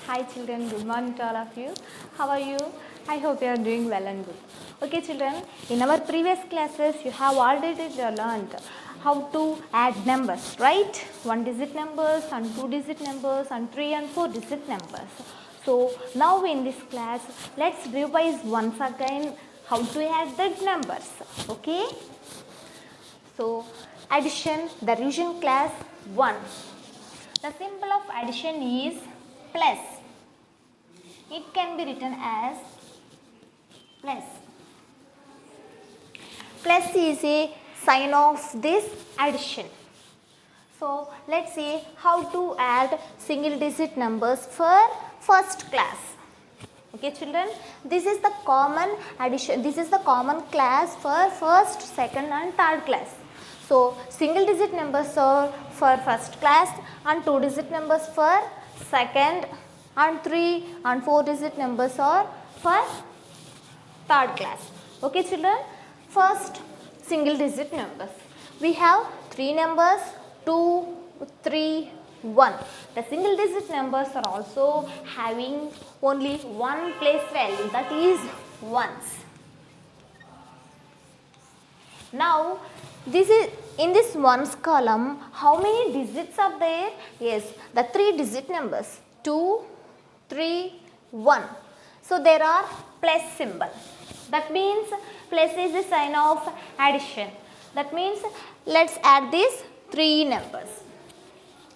Hi children, good morning to all of you. How are you? I hope you are doing well and good. Okay children, in our previous classes you have already learned how to add numbers, right? 1 digit numbers and 2 digit numbers and 3 and 4 digit numbers. So now in this class, let's revise once again how to add the numbers. Okay? So addition, the revision class 1. The symbol of addition is plus. It can be written as plus. Plus is a sign of this addition. So let's see how to add single digit numbers for first class. Okay children, this is the common addition, this is the common class for first, second and third class. So single digit numbers are for first class and 2 digit numbers for second and 3 and 4 digit numbers are for third class. Okay children, first single digit numbers. We have 3 numbers, 2, 3, 1. The single digit numbers are also having only one place value, that is ones. Now this is in this ones column, how many digits are there? Yes, the 3 digit numbers 2, 3, 1. So there are plus symbol. That means plus is a sign of addition. That means let's add these 3 numbers.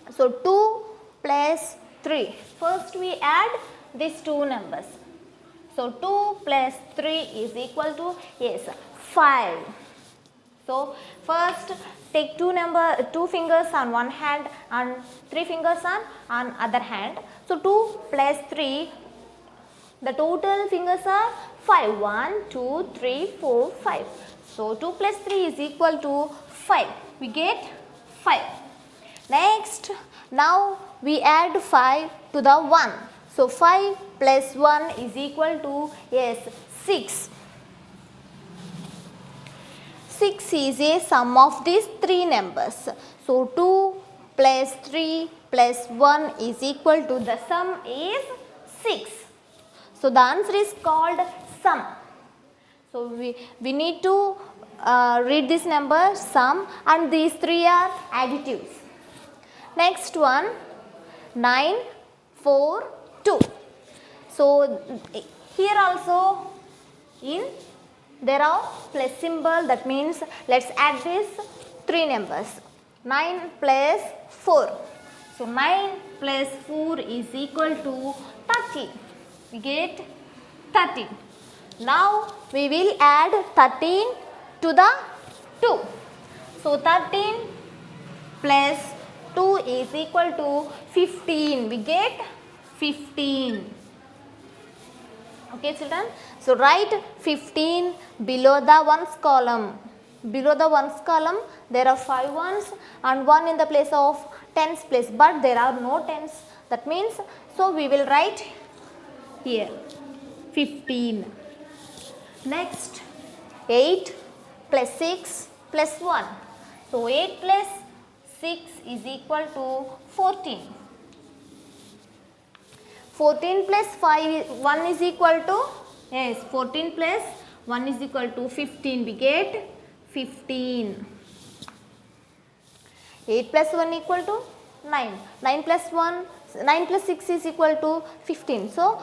So 2 plus 3. First we add these 2 numbers. So 2 plus 3 is equal to, yes, 5. So first take 2 fingers on one hand and 3 fingers on other hand. So 2 plus 3, the total fingers are 5. 1, 2, 3, 4, 5. So 2 plus 3 is equal to 5. We get 5. Next, now we add 5 to the 1. So 5 plus 1 is equal to, yes, 6. 6 is a sum of these 3 numbers. So 2 plus 3 plus 1 is equal to, the sum is 6. So the answer is called sum. So we need to read this number sum, and these 3 are additives. Next one, 9, 4, 2. So here also there are plus symbol, that means let's add these 3 numbers. 9 plus 4. So 9 plus 4 is equal to 30. We get 13. Now we will add 13 to the 2. So 13 plus 2 is equal to 15. We get 15. Okay children, so write 15 below the ones column. Below the ones column there are 5 ones and 1 in the place of tens place, but there are no tens. That means, so we will write here 15. Next, 8 plus 6 plus 1. So 8 plus 6 is equal to 14. 14 plus 1 is equal to, yes, 14 plus 1 is equal to 15. We get 15. 8 plus 1 equal to 9. 9 plus 6 is equal to 15. So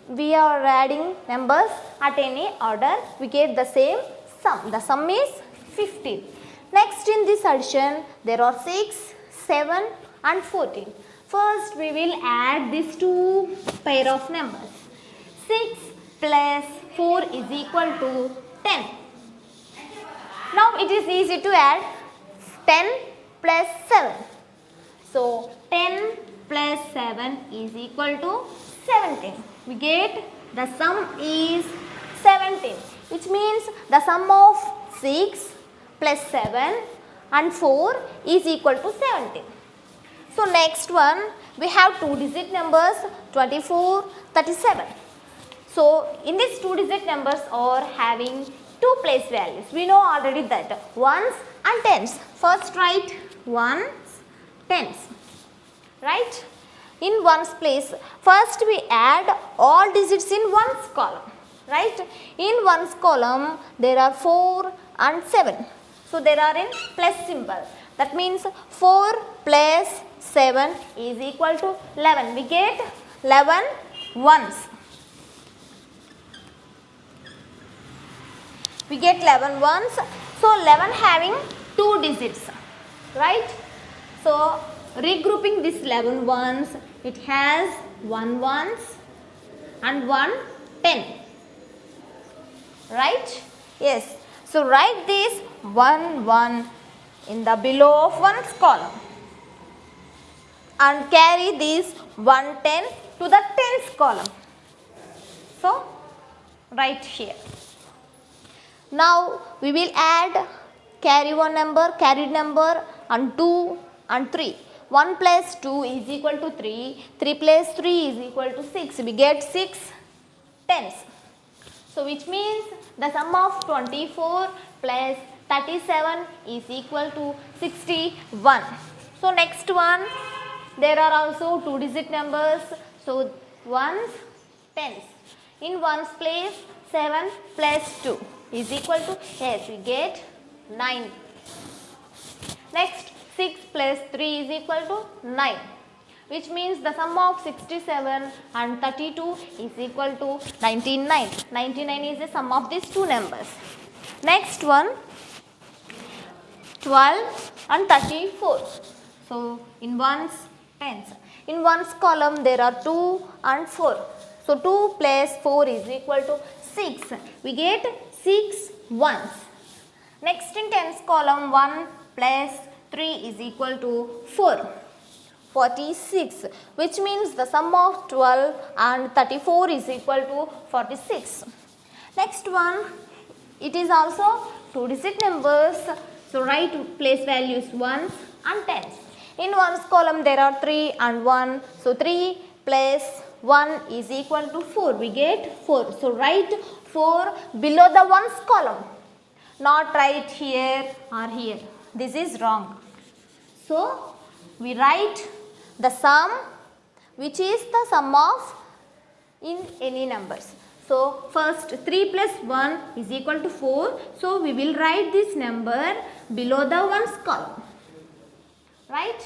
we are adding numbers at any order. We get the same sum. The sum is 15. Next in this addition, there are 6, 7 and 14. First we will add these 2 pair of numbers. 6 plus 4 is equal to 10. Now it is easy to add 10 plus 7. So 10 plus 7 is equal to 17. We get the sum is 17, which means the sum of 6 plus 7 and 4 is equal to 17. So next one, we have 2 digit numbers 24, 37. So in these 2 digit numbers are having 2 place values. We know already that ones and tens. First write ones, tens. Right? in ones place, first we add all digits in ones column, right? In ones column there are 4 and 7. So there are in plus symbol. That means 4 plus 7 is equal to 11. We get 11 ones. We get 11 ones. So 11 having 2 digits, right? So regrouping this 11 ones, it has 1 ones and 1 10, right? Yes. So write this 1 1 in the below of ones column and carry this 1 10 to the tens column. So write here. Now we will add carried number and 2 and 3. 1 plus 2 is equal to 3. 3 plus 3 is equal to 6. We get 6 tens. So which means the sum of 24 plus 37 is equal to 61. So next one, there are also 2 digit numbers. So ones, tens. In ones place, 7 plus 2 is equal to, yes, we get 9. Next, 6 plus 3 is equal to 9, which means the sum of 67 and 32 is equal to 99. 99 is the sum of these two numbers. Next one, 12 and 34. So in ones, tens. In ones column there are 2 and 4. So 2 plus 4 is equal to 6. We get 6 ones. Next in tens column, 1 plus 3 is equal to 4. 46, which means the sum of 12 and 34 is equal to 46. Next one, it is also 2 digit numbers. So write place values ones and tens. In ones column there are 3 and 1. So 3 plus 1 is equal to 4. We get 4. So write 4 below the ones column. Not write here or here. This is wrong. So we write the sum, which is the sum of in any numbers. So first 3 plus 1 is equal to 4. So we will write this number below the ones column. Right?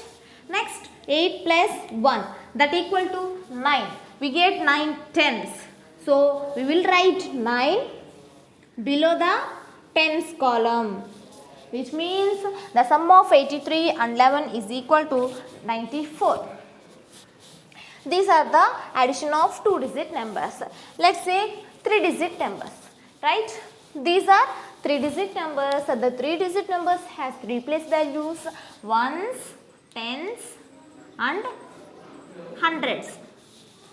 Next 8 plus 1, that equal to 9. We get 9 tens. So we will write 9 below the tens column, which means the sum of 83 and 11 is equal to 94. These are the addition of 2 digit numbers. Let's say 3 digit numbers, right? These are 3 digit numbers. The 3 digit numbers has 3 place values, ones, tens and hundreds,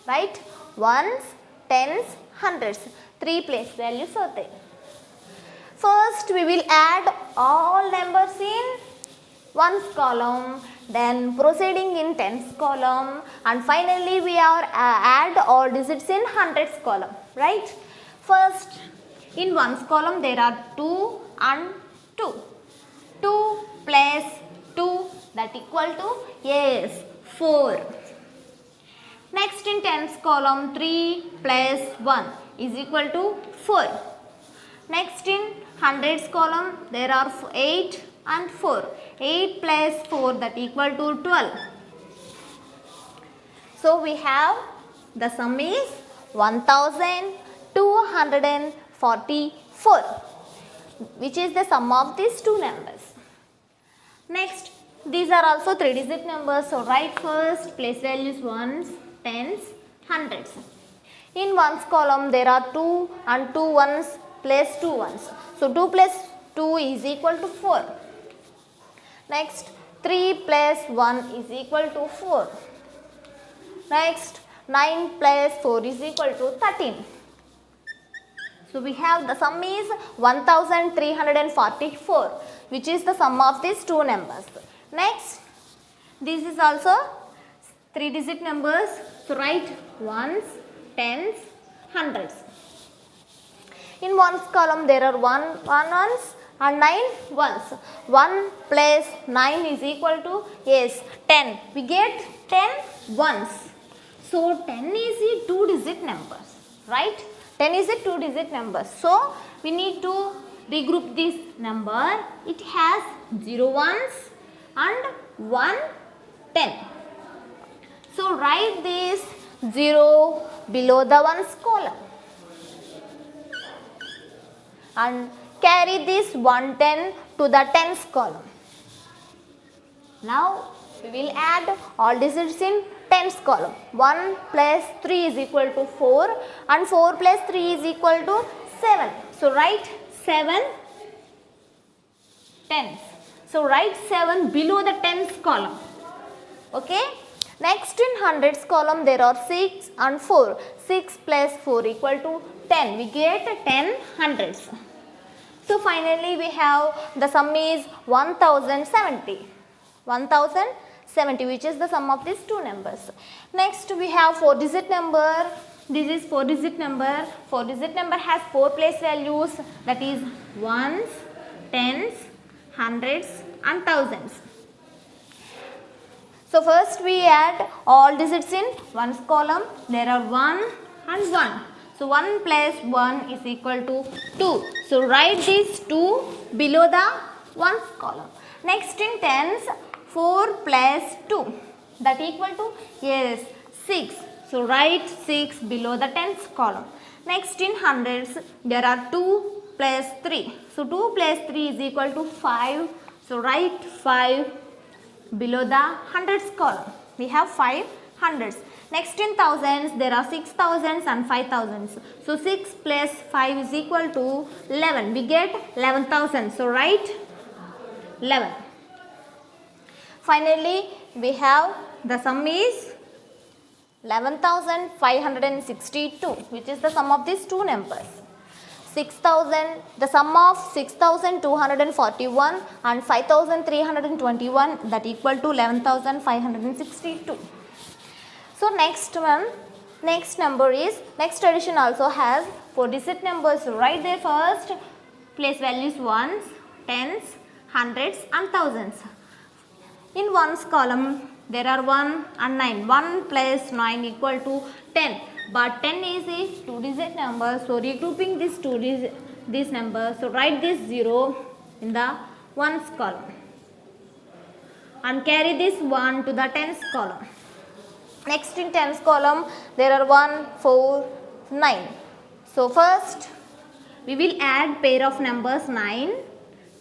right? Ones, tens, hundreds. 3 place values are there. First we will add all numbers in ones column, then proceeding in tens column, and finally we are add all digits in hundreds column, right? First in ones column there are 2 and 2. 2 plus 2, that equal to, yes, 4. Next in tens column 3 plus 1 is equal to 4. Next in hundreds column there are 8 and 4. 8 plus 4, that equal to 12. So we have the sum is 1244, which is the sum of these two numbers. Next, these are also 3 digit numbers. So write first place values ones, tens, hundreds. In ones column there are 2 and 2 ones plus 2 ones. So 2 plus 2 is equal to 4. Next 3 plus 1 is equal to 4. Next 9 plus 4 is equal to 13. So we have the sum is 1344, which is the sum of these two numbers. Next, this is also 3 digit numbers. So write ones, tens, hundreds. In ones column there are 1 ones, and 9 ones. 1 plus 9 is equal to, yes, 10. We get 10 ones. So 10 is a 2-digit number, right? 10 is a 2-digit number. So we need to regroup this number. It has 0 ones and 1 10. So write this 0 below the ones column and carry this 110 to the tens column. Now we will add all digits in tens column. 1 plus 3 is equal to 4 and 4 plus 3 is equal to 7. So write 7 tens. So write 7 below the tens column. Okay. Next in hundreds column there are 6 and 4. 6 plus 4 equal to 10. We get 10 hundreds. So finally we have the sum is 1070. 1070, which is the sum of these two numbers. Next we have 4-digit number. This is 4-digit number. 4-digit number has 4 place values, that is ones, tens, hundreds and thousands. So first we add all digits in ones column. There are 1 and 1. So 1 plus 1 is equal to 2. So write these 2 below the ones column. Next in tens, 4 plus 2, that equal to, yes, 6. So write 6 below the tens column. Next in hundreds, there are 2 plus 3. So 2 plus 3 is equal to 5. So write 5 below the hundreds column. We have 5 hundreds. Next in thousands, there are 6 thousands and 5 thousands. So 6 plus 5 is equal to 11. We get 11,000. So write 11. Finally, we have the sum is 11,562, which is the sum of these two numbers. 6,000, the sum of 6,241 and 5,321, that equal to 11,562. So next number is, next addition also has 4-digit numbers. So write there first place values ones, tens, hundreds and thousands. In ones column there are 1 and 9. 1 plus 9 equal to 10. But 10 is a 2-digit number. So regrouping this number. So write this 0 in the ones column and carry this 1 to the tens column. Next in tens column there are 1, 4, 9. So first we will add pair of numbers 9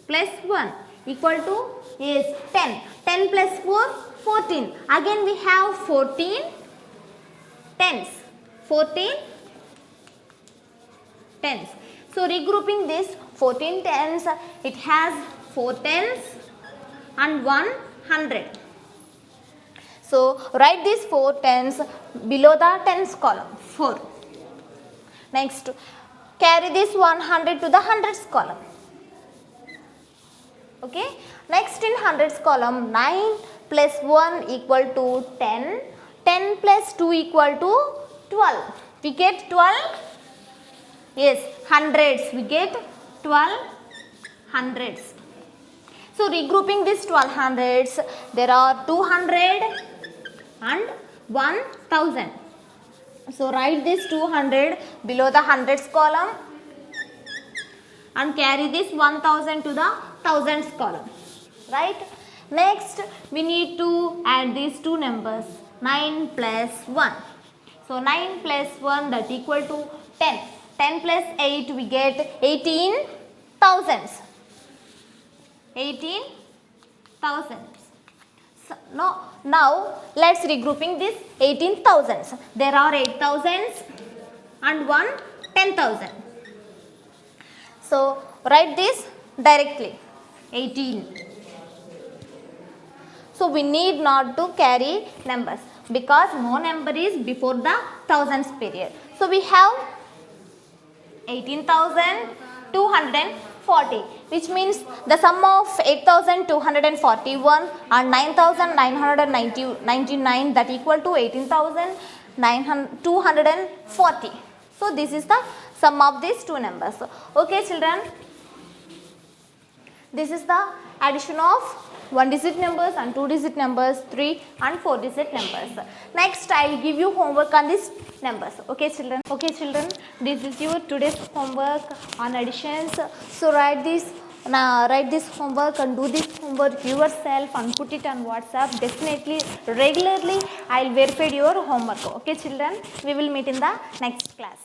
plus 1 equal to, yes, 10. 10 plus 4, 14. Again we have 14 tens. 14 tens. So regrouping this 14 tens, it has 4 tens and 1 hundred. So write these 4 tens below the tens column. 4. Next, carry this 100 to the hundreds column. Okay. Next in hundreds column, 9 plus 1 equal to 10. 10 plus 2 equal to 12. We get 12. Yes, hundreds. We get 12 hundreds. So regrouping these 12 hundreds, there are 200 and 1000. So write this 200 below the hundreds column and carry this 1000 to the thousands column. Right? Next, we need to add these two numbers, 9 plus 1. So 9 plus 1, that equal to 10. 10 plus 8, we get 18 thousands. 18 thousands. So now let's regrouping this 18 thousands. There are 8 thousands and 1 10,000. So write this directly, 18. So we need not to carry numbers because no number is before the thousands period. So we have 18,240, which means the sum of 8,241 and 9,999, that equal to 18,240. So this is the sum of these two numbers. Okay children. This is the addition of 1 digit numbers and 2 digit numbers, 3 and 4 digit numbers. Next I will give you homework on these numbers. Okay children? Okay children, this is your today's homework on additions. So write this homework and do this homework yourself and put it on WhatsApp. Definitely regularly I will verify your homework. Okay children? We will meet in the next class.